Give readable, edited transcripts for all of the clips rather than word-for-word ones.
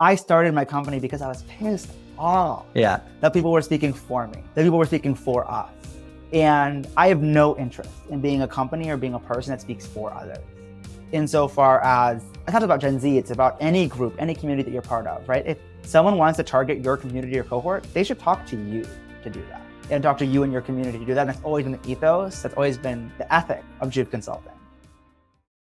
I started my company because I was pissed off that people were speaking for me, that people were speaking for us. And I have no interest in being a company or being a person that speaks for others. Insofar as, it's not about Gen Z, it's about any group, any community that you're part of, right? If someone wants to target your community or cohort, they should talk to you to do that. And talk to you and your community to do that. And that's always been the ethos, that's always been the ethic of JUV Consulting.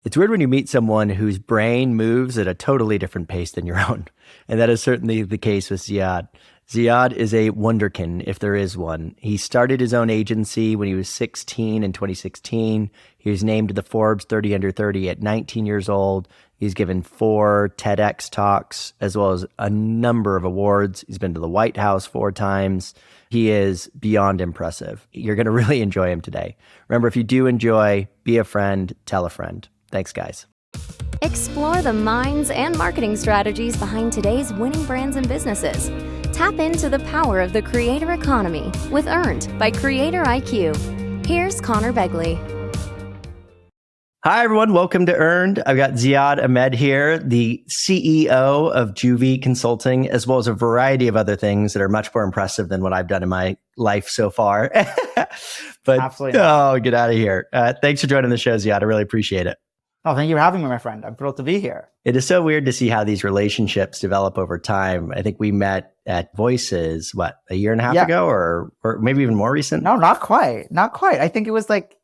It's weird when you meet someone whose brain moves at a totally different pace than your own. And that is certainly the case with Ziad. Ziad is a wunderkind, if there is one. He started his own agency when he was 16 in 2016. He was named to the Forbes 30 Under 30 at 19 years old. He's given 4 TEDx talks, as well as a number of awards. He's been to the White House 4 times. He is beyond impressive. You're going to really enjoy him today. Remember, if you do enjoy, be a friend, tell a friend. Thanks, guys. Explore the minds and marketing strategies behind today's winning brands and businesses. Tap into the power of the creator economy with Earned by Creator IQ. Here's Connor Begley. Hi, everyone. Welcome to Earned. I've got Ziad Ahmed here, the CEO of JUV Consulting, as well as a variety of other things that are much more impressive than what I've done in my life so far. But Absolutely. Get out of here. Thanks for joining the show, Ziad. I really appreciate it. Oh, thank you for having me, my friend. I'm thrilled to be here. It is so weird to see how these relationships develop over time. I think we met at Voices, a year and a half ago or maybe even more recent? No, not quite. Not quite. I think it was like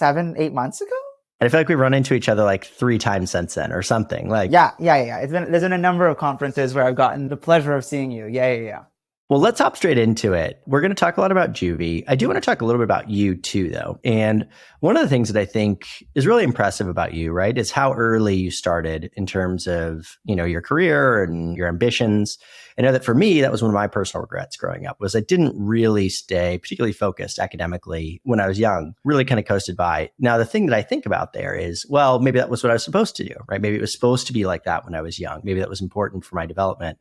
7-8 months ago. And I feel like we've run into each other like 3 times since then or something. Yeah. There's been a number of conferences where I've gotten the pleasure of seeing you. Yeah. Well, let's hop straight into it. We're going to talk a lot about JUV. I do want to talk a little bit about you too, though. And one of the things that I think is really impressive about you, right, is how early you started in terms of, your career and your ambitions. I know that for me, that was one of my personal regrets growing up, was I didn't really stay particularly focused academically when I was young, really kind of coasted by. Now, the thing that I think about there is, well, maybe that was what I was supposed to do, right? Maybe it was supposed to be like that when I was young. Maybe that was important for my development.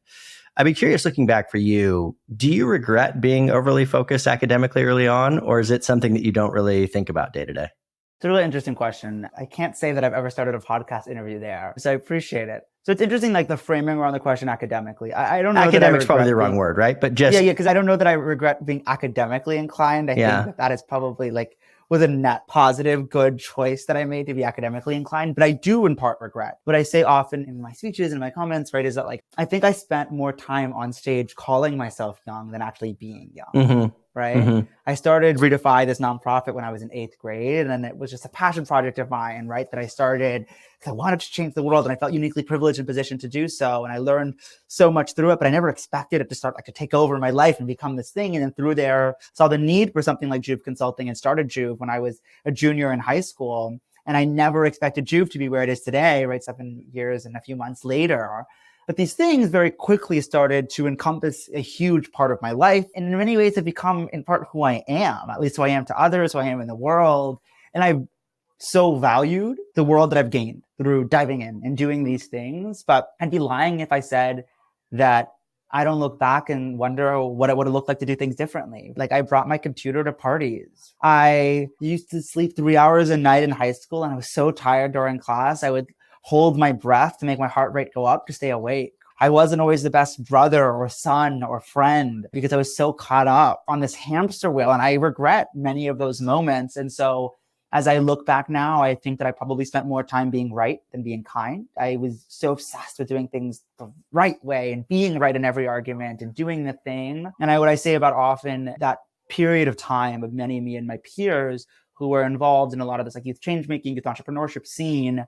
I'd be curious, looking back for you, do you regret being overly focused academically early on, or is it something that you don't really think about day to day? It's a really interesting question. I can't say that I've ever started a podcast interview there, so I appreciate it. So it's interesting, like the framing around the question academically. I don't know. Academic's probably the wrong word, right? But just because I don't know that I regret being academically inclined. I think that is probably was a net positive, good choice that I made to be academically inclined. But I do in part regret. What I say often in my speeches and my comments, right, is that I think I spent more time on stage calling myself young than actually being young. Mm-hmm. Right? Mm-hmm. I started Redefy, this nonprofit, when I was in 8th grade. And it was just a passion project of mine, right? That I started because I wanted to change the world and I felt uniquely privileged and positioned to do so. And I learned so much through it, but I never expected it to start to take over my life and become this thing. And then through there, saw the need for something like JUV Consulting and started JUV when I was a junior in high school. And I never expected JUV to be where it is today, right? 7 years and a few months later. But these things very quickly started to encompass a huge part of my life. And in many ways have become in part who I am, at least who I am to others, who I am in the world. And I've so valued the world that I've gained through diving in and doing these things. But I'd be lying if I said that I don't look back and wonder what it would have looked like to do things differently. I brought my computer to parties. I used to sleep 3 hours a night in high school and I was so tired during class. I would hold my breath to make my heart rate go up to stay awake. I wasn't always the best brother or son or friend because I was so caught up on this hamster wheel. And I regret many of those moments. And so as I look back now, I think that I probably spent more time being right than being kind. I was so obsessed with doing things the right way and being right in every argument and doing the thing. And what I say about often that period of time of me and my peers who were involved in a lot of this youth change making, youth entrepreneurship scene,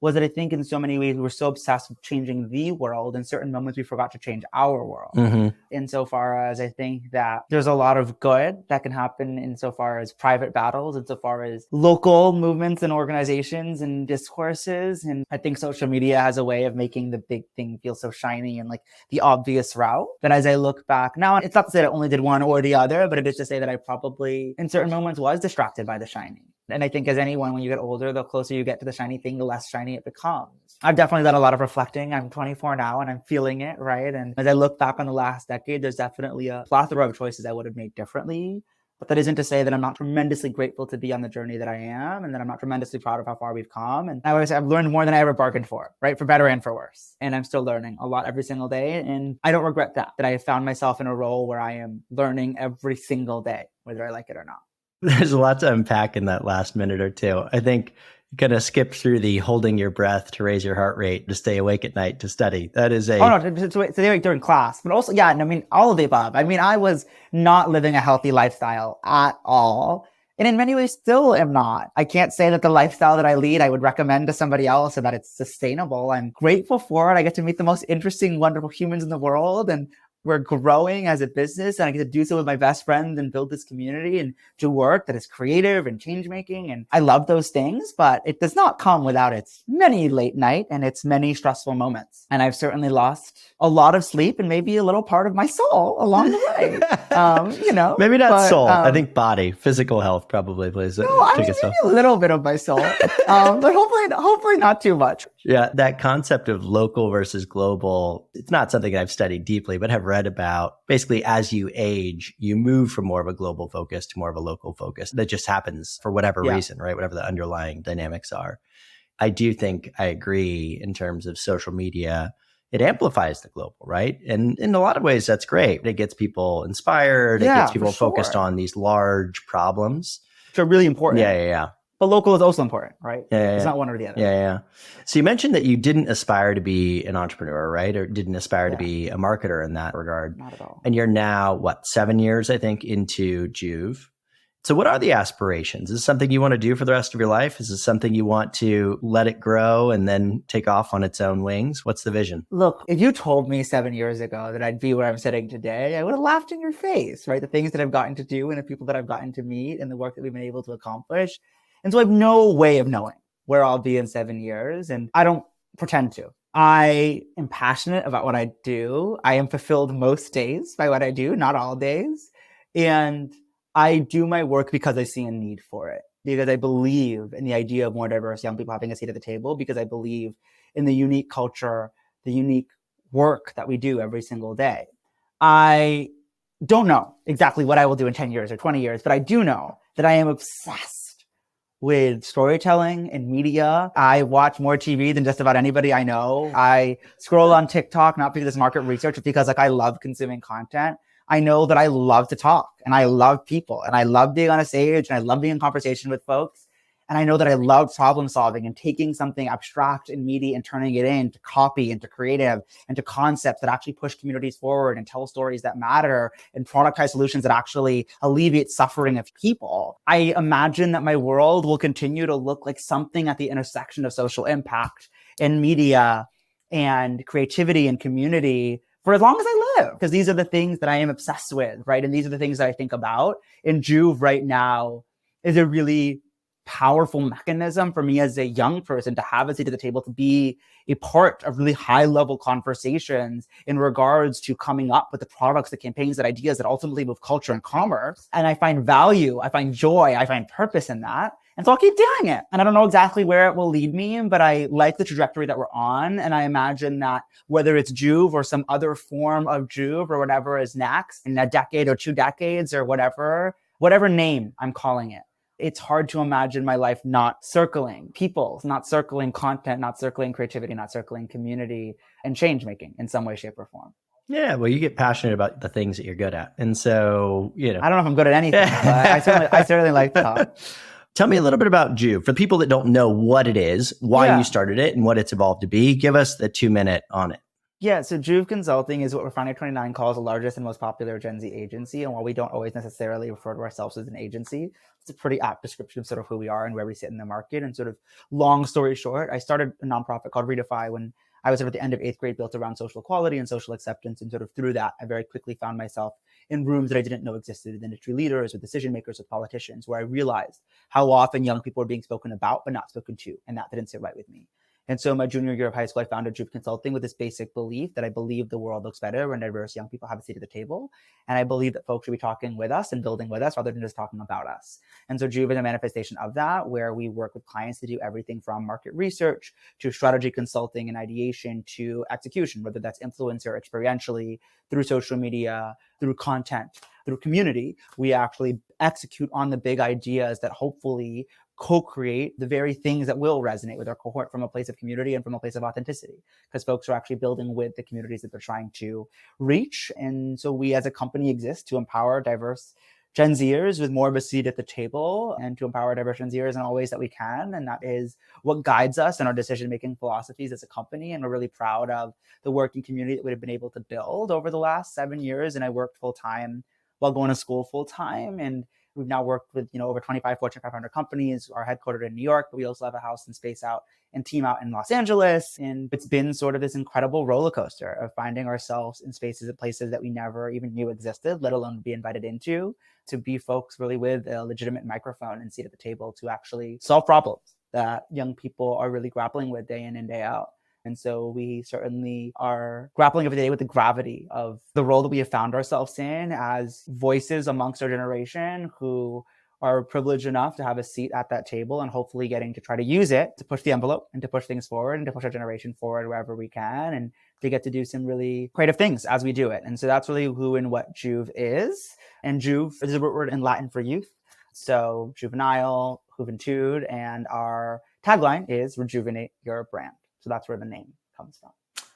was that I think in so many ways we were so obsessed with changing the world. In certain moments, we forgot to change our world. Mm-hmm. Insofar as I think that there's a lot of good that can happen insofar as private battles, insofar as local movements and organizations and discourses. And I think social media has a way of making the big thing feel so shiny and the obvious route. That as I look back now, it's not to say that I only did one or the other, but it is to say that I probably in certain moments was distracted by the shiny. And I think as anyone, when you get older, the closer you get to the shiny thing, the less shiny it becomes. I've definitely done a lot of reflecting. I'm 24 now and I'm feeling it, right? And as I look back on the last decade, there's definitely a plethora of choices I would have made differently. But that isn't to say that I'm not tremendously grateful to be on the journey that I am, and that I'm not tremendously proud of how far we've come. And I always say I've learned more than I ever bargained for, right? For better and for worse. And I'm still learning a lot every single day. And I don't regret that I have found myself in a role where I am learning every single day, whether I like it or not. There's a lot to unpack in that last minute or two. I think you kind of skip through the holding your breath to raise your heart rate, to stay awake at night, to study. That is a... Oh, no, to stay awake during class. But also, yeah, I mean, all of the above. I mean, I was not living a healthy lifestyle at all. And in many ways, still am not. I can't say that the lifestyle that I lead, I would recommend to somebody else or that it's sustainable. I'm grateful for it. I get to meet the most interesting, wonderful humans in the world. And we're growing as a business, and I get to do so with my best friends and build this community and do work that is creative and change making. And I love those things, but it does not come without its many late night and its many stressful moments. And I've certainly lost a lot of sleep and maybe a little part of my soul along the way. Maybe not soul. I think body, physical health probably plays maybe a little bit of my soul, but hopefully not too much. Yeah, that concept of local versus global, it's not something I've studied deeply, but have read about. Basically, as you age, you move from more of a global focus to more of a local focus. That just happens for whatever reason, right? Whatever the underlying dynamics are. I do think I agree in terms of social media. It amplifies the global, right? And in a lot of ways, that's great. It gets people inspired. It gets people focused on these large problems. Which are really important. Yeah. But local is also important, right? Yeah. It's not one or the other. Yeah. So you mentioned that you didn't aspire to be an entrepreneur, right? Or didn't aspire to be a marketer in that regard. Not at all. And you're now, 7 years, I think, into JUV. So what are the aspirations? Is this something you want to do for the rest of your life? Is this something you want to let it grow and then take off on its own wings? What's the vision? Look, if you told me 7 years ago that I'd be where I'm sitting today, I would have laughed in your face, right? The things that I've gotten to do and the people that I've gotten to meet and the work that we've been able to accomplish. And so I have no way of knowing where I'll be in 7 years. And I don't pretend to. I am passionate about what I do. I am fulfilled most days by what I do, not all days. And I do my work because I see a need for it, because I believe in the idea of more diverse young people having a seat at the table, because I believe in the unique culture, the unique work that we do every single day. I don't know exactly what I will do in 10 years or 20 years, but I do know that I am obsessed with storytelling and media. I watch more TV than just about anybody I know. I scroll on TikTok, not because it's market research, but because I love consuming content. I know that I love to talk and I love people and I love being on a stage and I love being in conversation with folks. And I know that I love problem solving and taking something abstract and meaty and turning it into copy, into creative, into concepts that actually push communities forward and tell stories that matter and productize solutions that actually alleviate suffering of people. I imagine that my world will continue to look like something at the intersection of social impact and media and creativity and community for as long as I live, because these are the things that I am obsessed with, right? And these are the things that I think about. And JUV right now is a really powerful mechanism for me as a young person to have a seat at the table, to be a part of really high level conversations in regards to coming up with the products, the campaigns, the ideas that ultimately move culture and commerce. And I find value, I find joy, I find purpose in that. And so I'll keep doing it. And I don't know exactly where it will lead me, but I like the trajectory that we're on. And I imagine that whether it's JUV or some other form of JUV or whatever is next in a decade or 2 decades or whatever name I'm calling it, it's hard to imagine my life not circling people, not circling content, not circling creativity, not circling community and change making in some way, shape, or form. Yeah, well, you get passionate about the things that you're good at. And so, I don't know if I'm good at anything, but I certainly like to talk. Tell me a little bit about JUV. For the people that don't know what it is, why you started it, and what it's evolved to be, give us the 2-minute on it. Yeah, so JUV Consulting is what Refinery29 calls the largest and most popular Gen Z agency. And while we don't always necessarily refer to ourselves as an agency, it's a pretty apt description of sort of who we are and where we sit in the market. And sort of long story short, I started a nonprofit called Redefy when I was at the end of 8th grade, built around social equality and social acceptance. And sort of through that, I very quickly found myself in rooms that I didn't know existed with industry leaders, with decision makers, with politicians, where I realized how often young people were being spoken about, but not spoken to. And that didn't sit right with me. And so my junior year of high school, I founded JUV Consulting with this basic belief that I believe the world looks better when diverse young people have a seat at the table. And I believe that folks should be talking with us and building with us rather than just talking about us. And so JUV is a manifestation of that, where we work with clients to do everything from market research to strategy consulting and ideation to execution, whether that's influencer, experientially, through social media, through content, through community. We actually execute on the big ideas that hopefully co-create the very things that will resonate with our cohort from a place of community and from a place of authenticity, because folks are actually building with the communities that they're trying to reach. And so we as a company exist to empower diverse Gen Zers with more of a seat at the table and to empower diverse Gen Zers in all ways that we can. And that is what guides us in our decision-making philosophies as a company. And we're really proud of the working community that we've been able to build over the last 7 years. And I worked full-time while going to school full-time. And we've now worked with, over 25 Fortune 500 companies, are headquartered in New York, but we also have a house and space out and team out in Los Angeles. And it's been sort of this incredible roller coaster of finding ourselves in spaces and places that we never even knew existed, let alone be invited into, to be folks really with a legitimate microphone and seat at the table to actually solve problems that young people are really grappling with day in and day out. And so we certainly are grappling every day with the gravity of the role that we have found ourselves in as voices amongst our generation who are privileged enough to have a seat at that table and hopefully getting to try to use it to push the envelope and to push things forward and to push our generation forward wherever we can and to get to do some really creative things as we do it. And so that's really who and what JUV is. And JUV is a root word in Latin for youth. So juvenile, juventude, and our tagline is rejuvenate your brand. So that's where the name comes from.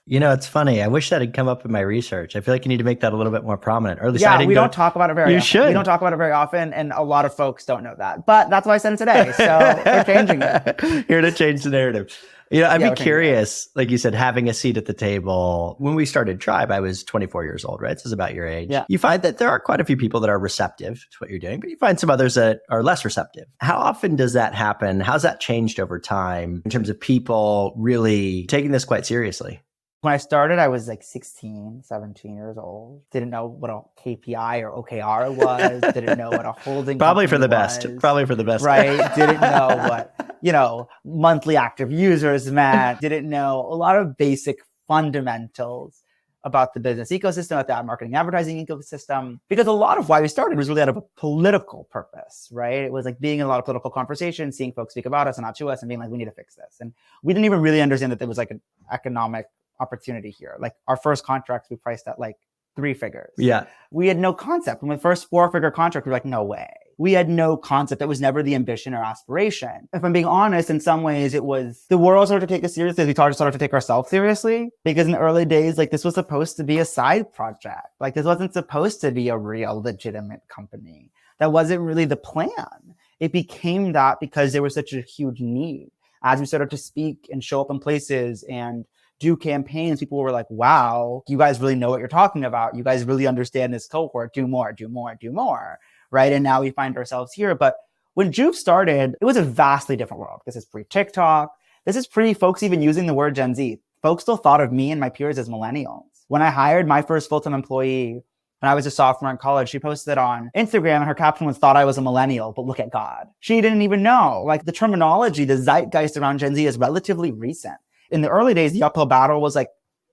It's funny. I wish that had come up in my research. I feel like you need to make that a little bit more prominent. Or at least we don't talk about it very often. You should. We don't talk about it very often, and a lot of folks don't know that. But that's why I said it today. So we're changing it. Here to change the narrative. I'd be curious, like you said, having a seat at the table. When we started Tribe, I was 24 years old, right? This is about your age. Yeah. You find that there are quite a few people that are receptive to what you're doing, but you find some others that are less receptive. How often does that happen? How's that changed over time in terms of people really taking this quite seriously? When I started, I was like 16, 17 years old. Didn't know what a KPI or OKR was. Didn't know what a holding Probably for the was. best. Probably for the best. Right. Didn't know what, monthly active users meant. Didn't know a lot of basic fundamentals about the business ecosystem, about the marketing advertising ecosystem, because a lot of why we started was really out of a political purpose, right? It was like being in a lot of political conversations, seeing folks speak about us and not to us and being like, we need to fix this. And we didn't even really understand that there was like an economic opportunity here. Like our first contracts, we priced at like 3 figures. Yeah. We had no concept. When the first 4-figure contract, we were like, no way. We had no concept. That was never the ambition or aspiration. If I'm being honest, in some ways it was the world started to take us seriously. We started to take ourselves seriously, because in the early days, like this was supposed to be a side project. Like this wasn't supposed to be a real legitimate company. That wasn't really the plan. It became that because there was such a huge need. As we started to speak and show up in places and do campaigns, people were like, wow, you guys really know what you're talking about. You guys really understand this cohort. Do more, do more, do more. Right. And now we find ourselves here. But when JUV started, it was a vastly different world. This is pre-TikTok. This is pre-folks even using the word Gen Z. Folks still thought of me and my peers as millennials. When I hired my first full-time employee, when I was a sophomore in college, she posted on Instagram and her caption was, thought I was a millennial, but look at God. She didn't even know. Like the terminology, the zeitgeist around Gen Z is relatively recent. In the early days, the uphill battle was like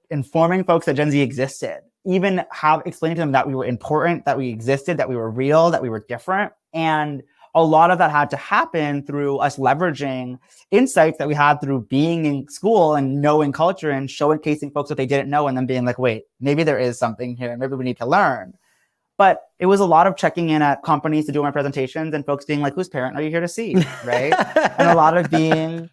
informing folks that Gen Z existed, even explaining to them that we were important, that we existed, that we were real, that we were different. And a lot of that had to happen through us leveraging insights that we had through being in school and knowing culture and showcasing folks what they didn't know and then being like, wait, maybe there is something here. Maybe we need to learn. But it was a lot of checking in at companies to do my presentations and folks being like, whose parent are you here to see? Right. And a lot of being,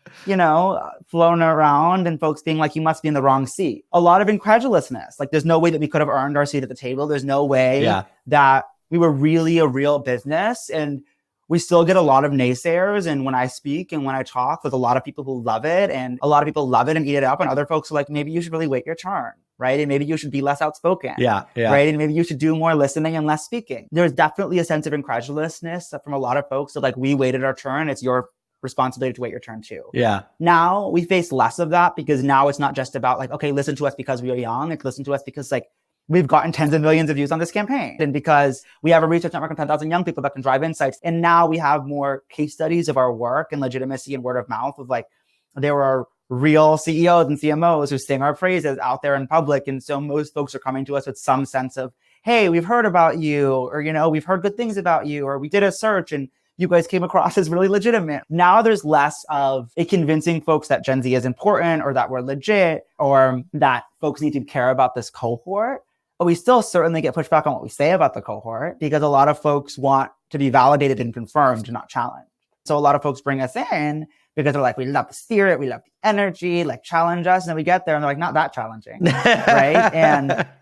flown around and folks being like, you must be in the wrong seat. A lot of incredulousness. Like there's no way that we could have earned our seat at the table. There's no way that we were really a real business. And we still get a lot of naysayers. And when I speak and when I talk with a lot of people who love it, and a lot of people love it and eat it up, and other folks are like, maybe you should really wait your turn. Right. And maybe you should be less outspoken. Yeah. Right. And maybe you should do more listening and less speaking. There's definitely a sense of incredulousness from a lot of folks of like, we waited our turn. It's your responsibility to wait your turn too. Yeah. Now we face less of that, because now it's not just about like, okay, listen to us because we are young. It's listen to us because like we've gotten tens of millions of views on this campaign, and because we have a research network of 10,000 young people that can drive insights. And now we have more case studies of our work and legitimacy and word of mouth of like, there are real CEOs and CMOs who sing our praises out there in public. And so most folks are coming to us with some sense of, hey, we've heard about you, or, we've heard good things about you, or we did a search and you guys came across as really legitimate. Now there's less of a convincing folks that Gen Z is important or that we're legit or that folks need to care about this cohort. But we still certainly get pushback on what we say about the cohort because a lot of folks want to be validated and confirmed, not challenged. So a lot of folks bring us in because they're like, we love the spirit, we love the energy, like challenge us. And then we get there and they're like, not that challenging, right?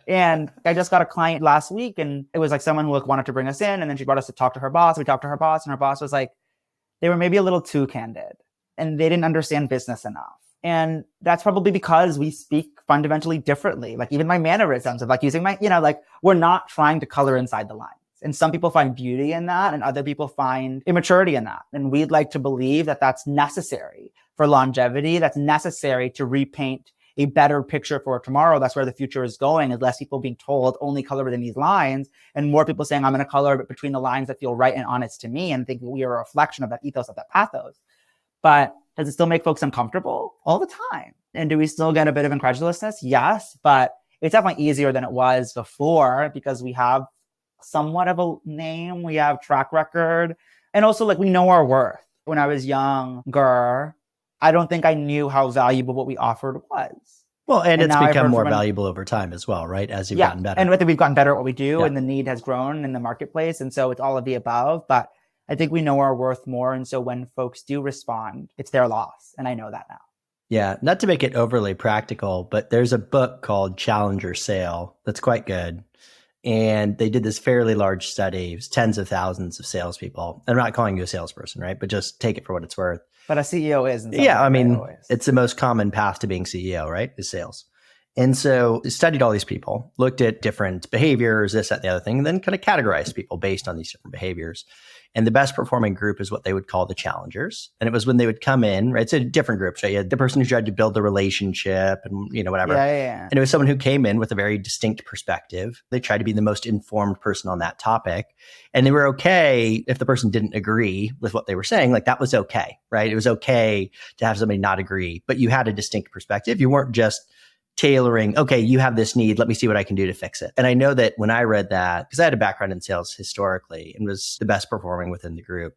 And I just got a client last week and it was like someone who wanted to bring us in and then she brought us to talk to her boss. We talked to her boss and her boss was like, they were maybe a little too candid and they didn't understand business enough. And that's probably because we speak fundamentally differently. Like even my mannerisms of like using my, like we're not trying to color inside the lines. And some people find beauty in that and other people find immaturity in that. And we'd like to believe that that's necessary for longevity. That's necessary to repaint a better picture for tomorrow. That's where the future is going, is less people being told only color within these lines and more people saying, I'm going to color between the lines that feel right and honest to me. And think we are a reflection of that ethos, of that pathos. But does it still make folks uncomfortable? All the time. And do we still get a bit of incredulousness? Yes, but it's definitely easier than it was before because we have somewhat of a name, we have track record, and also like we know our worth. When I was younger, I don't think I knew how valuable what we offered was. Well, and it's become more valuable over time as well, right? As you've gotten better. And I think we've gotten better at what we do and the need has grown in the marketplace. And so it's all of the above, but I think we know our worth more. And so when folks do respond, it's their loss. And I know that now. Yeah. Not to make it overly practical, but there's a book called Challenger Sale that's quite good. And they did this fairly large study. It was tens of thousands of salespeople. I'm not calling you a salesperson, right? But just take it for what it's worth. But a CEO is. Yeah. I mean, it's the most common path to being CEO, right? Is sales. And so studied all these people, looked at different behaviors, this, that, and the other thing, and then kind of categorized people based on these different behaviors. And the best performing group is what they would call the challengers. And it was when they would come in, right? So different groups, right? You had the person who tried to build the relationship and, whatever. Yeah. And it was someone who came in with a very distinct perspective. They tried to be the most informed person on that topic. And they were okay if the person didn't agree with what they were saying. Like that was okay, right? It was okay to have somebody not agree, but you had a distinct perspective. You weren't just tailoring, okay, you have this need, let me see what I can do to fix it. And I know that when I read that, because I had a background in sales historically and was the best performing within the group,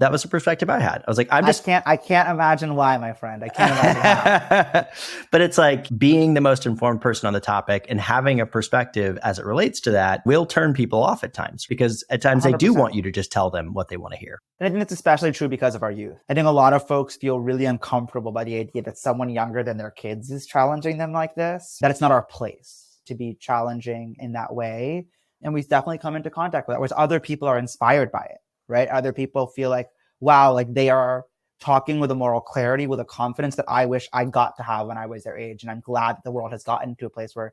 that was the perspective I had. I was like, I can't imagine why, my friend. I can't imagine how. But it's like being the most informed person on the topic and having a perspective as it relates to that will turn people off at times because at times 100%. They do want you to just tell them what they want to hear. And I think it's especially true because of our youth. I think a lot of folks feel really uncomfortable by the idea that someone younger than their kids is challenging them like this, that it's not our place to be challenging in that way. And we definitely come into contact with that, whereas other people are inspired by it. Right? Other people feel like, wow, like they are talking with a moral clarity, with a confidence that I wish I got to have when I was their age. And I'm glad that the world has gotten to a place where,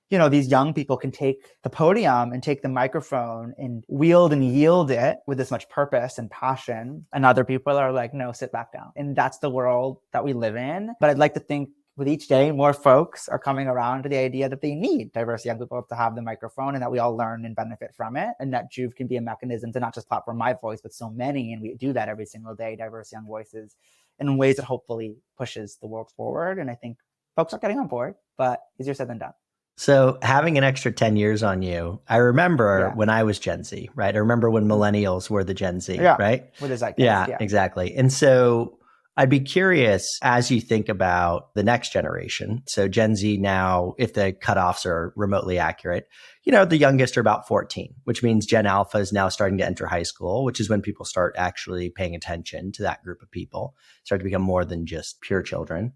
these young people can take the podium and take the microphone and wield and yield it with this much purpose and passion. And other people are like, no, sit back down. And that's the world that we live in. But I'd like to think with each day, more folks are coming around to the idea that they need diverse young people to have the microphone and that we all learn and benefit from it. And that JUV can be a mechanism to not just platform my voice, but so many. And we do that every single day, diverse young voices in ways that hopefully pushes the world forward. And I think folks are getting on board, but easier said than done. So having an extra 10 years on you, I remember when I was Gen Z, right? I remember when millennials were the Gen Z, right? With his yeah, exactly. And so I'd be curious as you think about the next generation. So Gen Z now, if the cutoffs are remotely accurate, the youngest are about 14, which means Gen Alpha is now starting to enter high school, which is when people start actually paying attention to that group of people, start to become more than just pure children.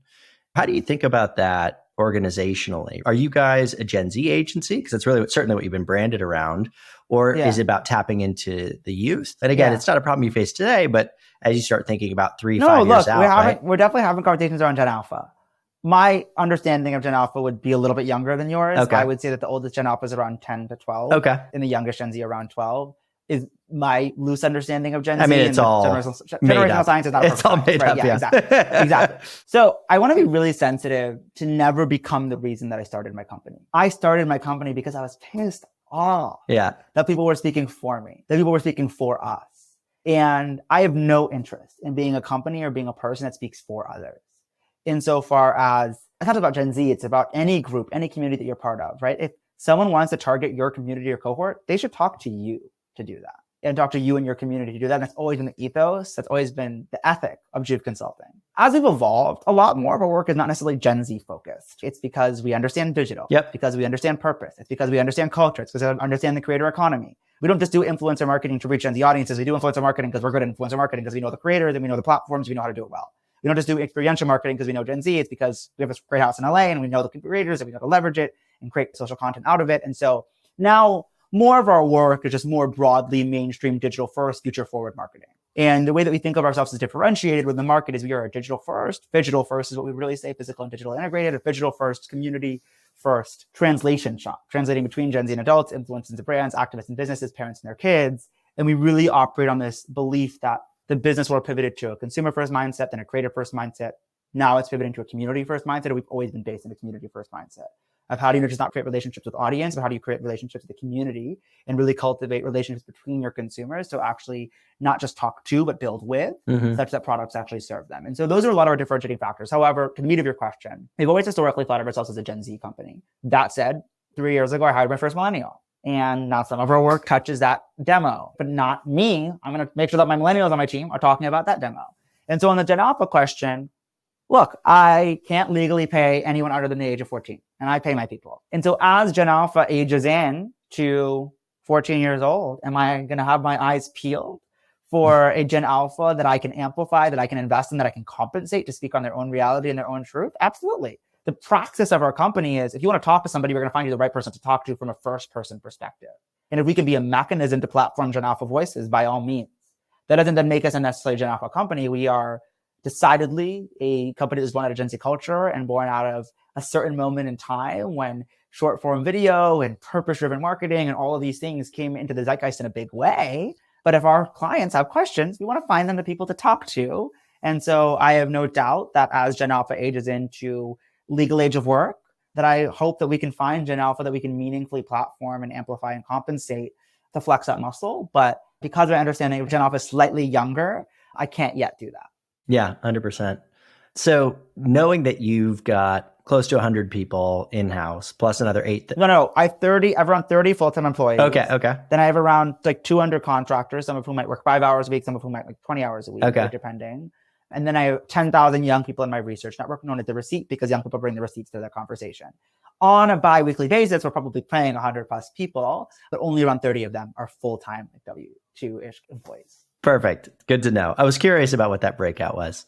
How do you think about that organizationally? Are you guys a Gen Z agency? Because it's really certainly what you've been branded around. Or is it about tapping into the youth? And again, it's not a problem you face today, but as you start thinking about 5 years out, we're definitely having conversations around Gen Alpha. My understanding of Gen Alpha would be a little bit younger than yours. Okay. I would say that the oldest Gen Alpha is around 10 to 12. Okay. And the youngest Gen Z around 12 is my loose understanding of Gen Z. I mean, it's all generational science is not it's all made up. Yeah, exactly. So I want to be really sensitive to never become the reason that I started my company. I started my company because I was pissed off that people were speaking for me, that people were speaking for us. And I have no interest in being a company or being a person that speaks for others. insofar as it's not about Gen Z, it's about any group, any community that you're part of, right? If someone wants to target your community or cohort, they should talk to you to do that and talk to you and your community to do that. And that's always been the ethos. That's always been the ethic of JUV Consulting. As we've evolved, a lot more of our work is not necessarily Gen Z focused. It's because we understand digital. Yep. Because we understand purpose. It's because we understand culture. It's because we understand the creator economy. We don't just do influencer marketing to reach Gen Z audiences. We do influencer marketing because we're good at influencer marketing because we know the creators and we know the platforms. We know how to do it well. We don't just do experiential marketing because we know Gen Z. It's because we have a great house in LA and we know the creators and we know to leverage it and create social content out of it. And so now more of our work is just more broadly mainstream digital first, future forward marketing. And the way that we think of ourselves as differentiated with the market is we are a digital first. Digital first is what we really say, physical and digital integrated, a digital first, community first translation shop, translating between Gen Z and adults, influencers and brands, activists and businesses, parents and their kids. And we really operate on this belief that the business world pivoted to a consumer first mindset, then a creator first mindset. Now it's pivoting to a community first mindset. And we've always been based in a community first mindset of how do you just not create relationships with audience, but how do you create relationships with the community and really cultivate relationships between your consumers to actually not just talk to, but build with such that products actually serve them. And so those are a lot of our differentiating factors. However, to the meat of your question, we've always historically thought of ourselves as a Gen Z company. That said, 3 years ago, I hired my first millennial. And now some of our work touches that demo, but not me. I'm going to make sure that my millennials on my team are talking about that demo. And so on the Gen Alpha question, look, I can't legally pay anyone under the age of 14, and I pay my people. And so as Gen Alpha ages in to 14 years old, am I going to have my eyes peeled for a Gen Alpha that I can amplify, that I can invest in, that I can compensate to speak on their own reality and their own truth? Absolutely. The praxis of our company is if you want to talk to somebody, we're going to find you the right person to talk to from a first person perspective. And if we can be a mechanism to platform Gen Alpha voices, by all means. That doesn't then make us a necessarily Gen Alpha company. We are decidedly a company that's born out of Gen Z culture and born out of a certain moment in time when short form video and purpose driven marketing and all of these things came into the zeitgeist in a big way. But if our clients have questions, we want to find them the people to talk to. And so I have no doubt that as Gen Alpha ages into legal age of work, that I hope that we can find Gen Alpha that we can meaningfully platform and amplify and compensate to flex that muscle. But because of my understanding of Gen Alpha is slightly younger, I can't yet do that. Yeah, 100%. So knowing that you've got close to 100 people in-house plus another 8. No, I have around 30 full-time employees. Okay. Then I have around like 200 contractors, some of whom might work 5 hours a week, some of whom might work 20 hours a week, depending. And then I have 10,000 young people in my research network known as the receipt because young people bring the receipts to that conversation. On a bi-weekly basis, we're probably paying 100 plus people, but only around 30 of them are full-time like W2-ish employees. Perfect. Good to know. I was curious about what that breakout was.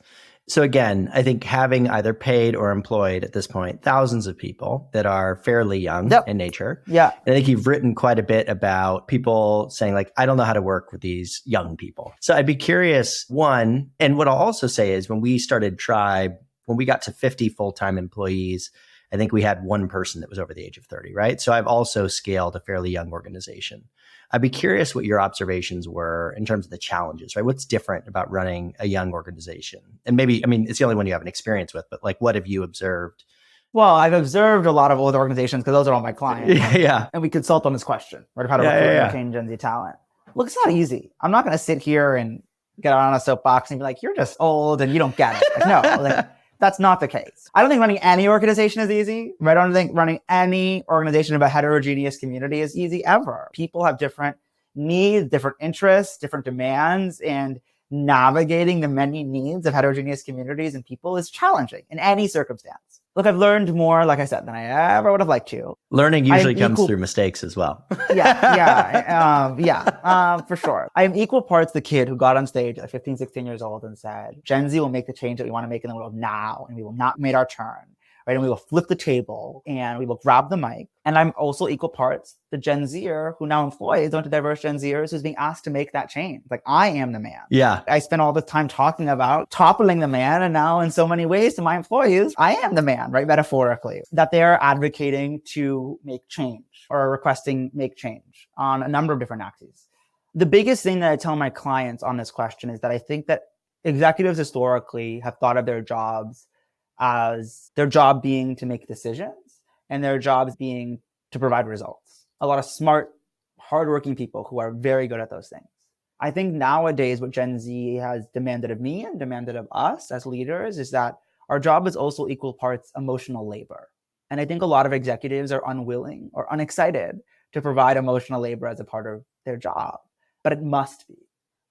So again, I think having either paid or employed at this point, thousands of people that are fairly young in nature. Yeah. And I think you've written quite a bit about people saying like, I don't know how to work with these young people. So I'd be curious, one, and what I'll also say is when we started Tribe, when we got to 50 full-time employees, I think we had one person that was over the age of 30, right? So I've also scaled a fairly young organization. I'd be curious what your observations were in terms of the challenges, right? What's different about running a young organization? And maybe, I mean, it's the only one you have an experience with, but like, what have you observed? Well, I've observed a lot of older organizations because those are all my clients. Yeah. And we consult on this question, right? Of how to recruit and retain Gen Z talent. Look, it's not easy. I'm not going to sit here and get on a soapbox and be like, you're just old and you don't get it. Like, no, like, that's not the case. I don't think running any organization is easy, right? I don't think running any organization of a heterogeneous community is easy ever. People have different needs, different interests, different demands, and navigating the many needs of heterogeneous communities and people is challenging in any circumstance. Look, I've learned more, like I said, than I ever would have liked to. Learning usually comes through mistakes as well. For sure. I am equal parts the kid who got on stage at 15, 16 years old and said, Gen Z will make the change that we want to make in the world now, and we will not wait our turn. Right? And we will flip the table and we will grab the mic. And I'm also equal parts the Gen Zer who now employs onto diverse Gen Zers who's being asked to make that change. Like, I am the man. Yeah. I spend all this time talking about toppling the man. And now in so many ways to my employees, I am the man, right? Metaphorically, that they're advocating to make change or requesting make change on a number of different axes. The biggest thing that I tell my clients on this question is that I think that executives historically have thought of their jobs as their job being to make decisions and their jobs being to provide results. A lot of smart, hardworking people who are very good at those things. I think nowadays what Gen Z has demanded of me and demanded of us as leaders is that our job is also equal parts emotional labor. And I think a lot of executives are unwilling or unexcited to provide emotional labor as a part of their job, but it must be,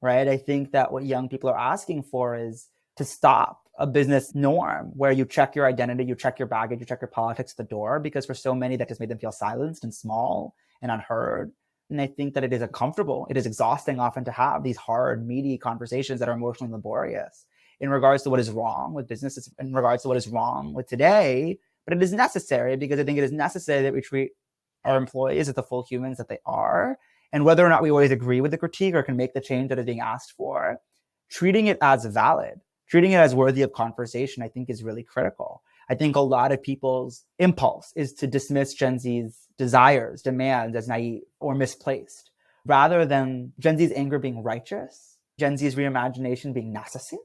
right? I think that what young people are asking for is to stop a business norm where you check your identity, you check your baggage, you check your politics at the door, because for so many that just made them feel silenced and small and unheard. And I think that it is uncomfortable, it is exhausting often to have these hard, meaty conversations that are emotionally laborious in regards to what is wrong with businesses, in regards to what is wrong with today. But it is necessary, because I think it is necessary that we treat our employees as the full humans that they are. And whether or not we always agree with the critique or can make the change that is being asked for, treating it as valid, treating it as worthy of conversation, I think is really critical. I think a lot of people's impulse is to dismiss Gen Z's desires, demands as naive or misplaced, rather than Gen Z's anger being righteous, Gen Z's reimagination being necessary,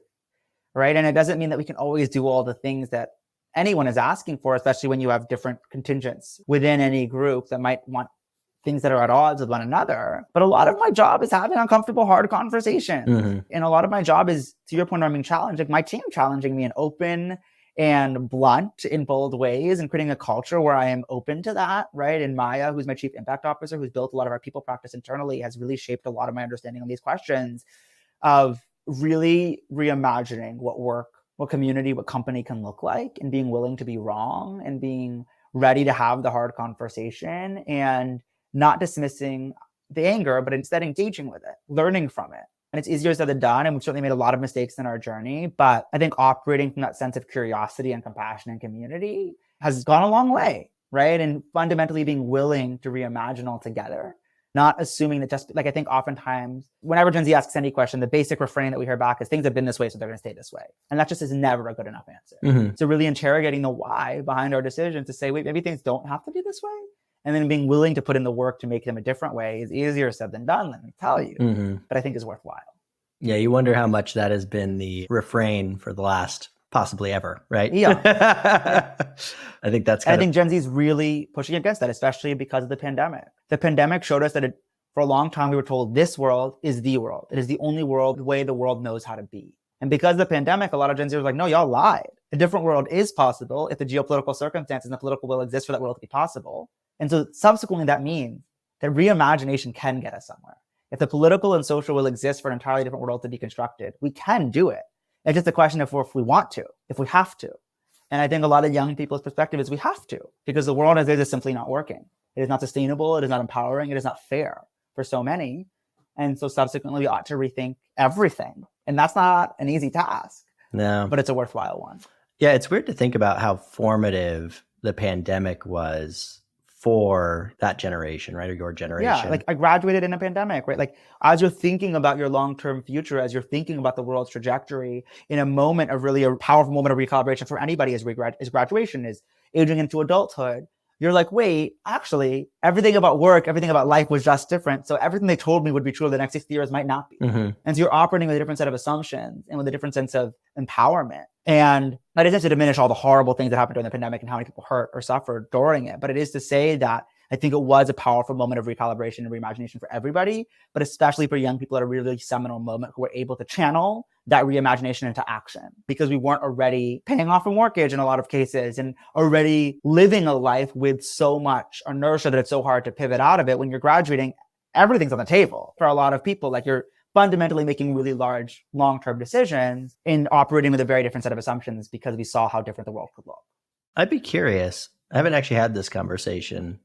right? And it doesn't mean that we can always do all the things that anyone is asking for, especially when you have different contingents within any group that might want things that are at odds with one another. But a lot of my job is having uncomfortable, hard conversations. Mm-hmm. And a lot of my job is, to your point, I'm being challenged, like my team challenging me in open and blunt in bold ways, and creating a culture where I am open to that, right? And Maya, who's my chief impact officer, who's built a lot of our people practice internally, has really shaped a lot of my understanding on these questions of really reimagining what work, what community, what company can look like, and being willing to be wrong and being ready to have the hard conversation and not dismissing the anger, but instead engaging with it, learning from it. And it's easier said than done. And we've certainly made a lot of mistakes in our journey. But I think operating from that sense of curiosity and compassion and community has gone a long way, right? And fundamentally being willing to reimagine altogether, not assuming that just, like, I think oftentimes whenever Gen Z asks any question, the basic refrain that we hear back is things have been this way, so they're going to stay this way. And that just is never a good enough answer. Mm-hmm. So really interrogating the why behind our decisions to say, wait, maybe things don't have to be this way. And then being willing to put in the work to make them a different way is easier said than done, let me tell you. Mm-hmm. But I think is worthwhile. Yeah, you wonder how much that has been the refrain for the last possibly ever, right? Yeah. I think that's I think Gen Z is really pushing against that, especially because of the pandemic. The pandemic showed us that for a long time we were told this world is the world. It is the only world, the way the world knows how to be. And because of the pandemic, a lot of Gen Z was like, no, y'all lied. A different world is possible if the geopolitical circumstances and the political will exist for that world to be possible. And so subsequently, that means that reimagination can get us somewhere. If the political and social will exist for an entirely different world to be constructed, we can do it. It's just a question of if we want to, if we have to. And I think a lot of young people's perspective is we have to, because the world as is simply not working. It is not sustainable. It is not empowering. It is not fair for so many. And so subsequently, we ought to rethink everything. And that's not an easy task. No, but it's a worthwhile one. Yeah, it's weird to think about how formative the pandemic was for that generation, right? Or your generation. Yeah, like I graduated in a pandemic, right? Like as you're thinking about your long-term future, as you're thinking about the world's trajectory in a moment of really a powerful moment of recalibration for anybody as graduation, is aging into adulthood, you're like, wait, actually, everything about work, everything about life was just different. So everything they told me would be true over the next 60 years might not be. Mm-hmm. And so you're operating with a different set of assumptions and with a different sense of empowerment. And that isn't to diminish all the horrible things that happened during the pandemic and how many people hurt or suffered during it. But it is to say that I think it was a powerful moment of recalibration and reimagination for everybody, but especially for young people at a really seminal moment who were able to channel that reimagination into action, because we weren't already paying off a mortgage in a lot of cases and already living a life with so much inertia that it's so hard to pivot out of it. When you're graduating, everything's on the table for a lot of people. Like you're fundamentally making really large long-term decisions and operating with a very different set of assumptions because we saw how different the world could look. I'd be curious. I haven't actually had this conversation.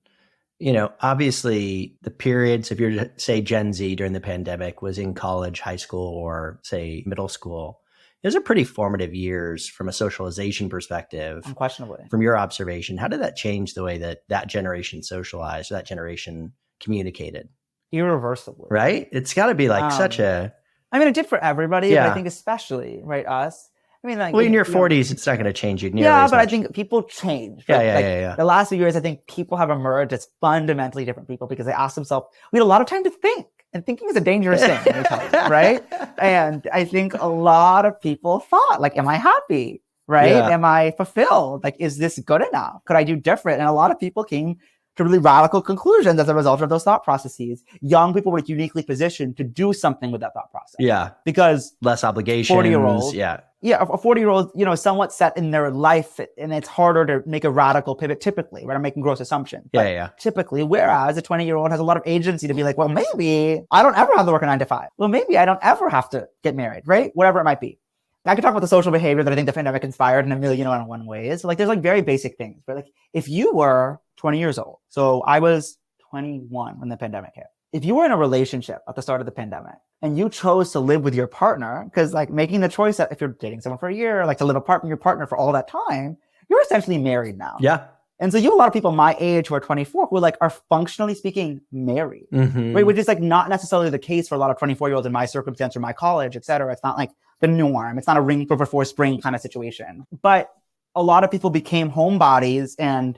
You know, obviously the periods, if you're to say Gen Z during the pandemic was in college, high school, or say middle school, those are pretty formative years from a socialization perspective. Unquestionably. From your observation, how did that change the way that that generation socialized, or that generation communicated? Irreversibly. Right? It's got to be like such a... I mean, it did for everybody, but I think especially, right, us. I mean, like, well, in your 40s, it's not going to change you nearly as much. I think people change. Right? Yeah. The last few years, I think people have emerged as fundamentally different people because they ask themselves, we had a lot of time to think. And thinking is a dangerous thing, let me tell you, right? And I think a lot of people thought, like, am I happy, right? Yeah. Am I fulfilled? Like, is this good enough? Could I do different? And a lot of people came to really radical conclusions as a result of those thought processes. Young people were uniquely positioned to do something with that thought process. Yeah. Because less obligations. 40-year-olds a 40-year-old, somewhat set in their life, and it's harder to make a radical pivot typically, right? I'm making gross assumptions. Yeah. Typically, whereas a 20-year-old has a lot of agency to be like, well, maybe I don't ever have to work a 9 to 5. Well, maybe I don't ever have to get married, right? Whatever it might be. I could talk about the social behavior that I think the pandemic inspired in a million one ways. So there's very basic things, but if you were 20 years old, so I was 21 when the pandemic hit. If you were in a relationship at the start of the pandemic and you chose to live with your partner, because making the choice that if you're dating someone for a year, to live apart from your partner for all that time, you're essentially married now. Yeah. And so you have a lot of people my age who are 24 who are functionally speaking married, right? Which is not necessarily the case for a lot of 24-year-olds in my circumstance or my college, et cetera. It's not the norm. It's not a ring before spring kind of situation. But a lot of people became homebodies and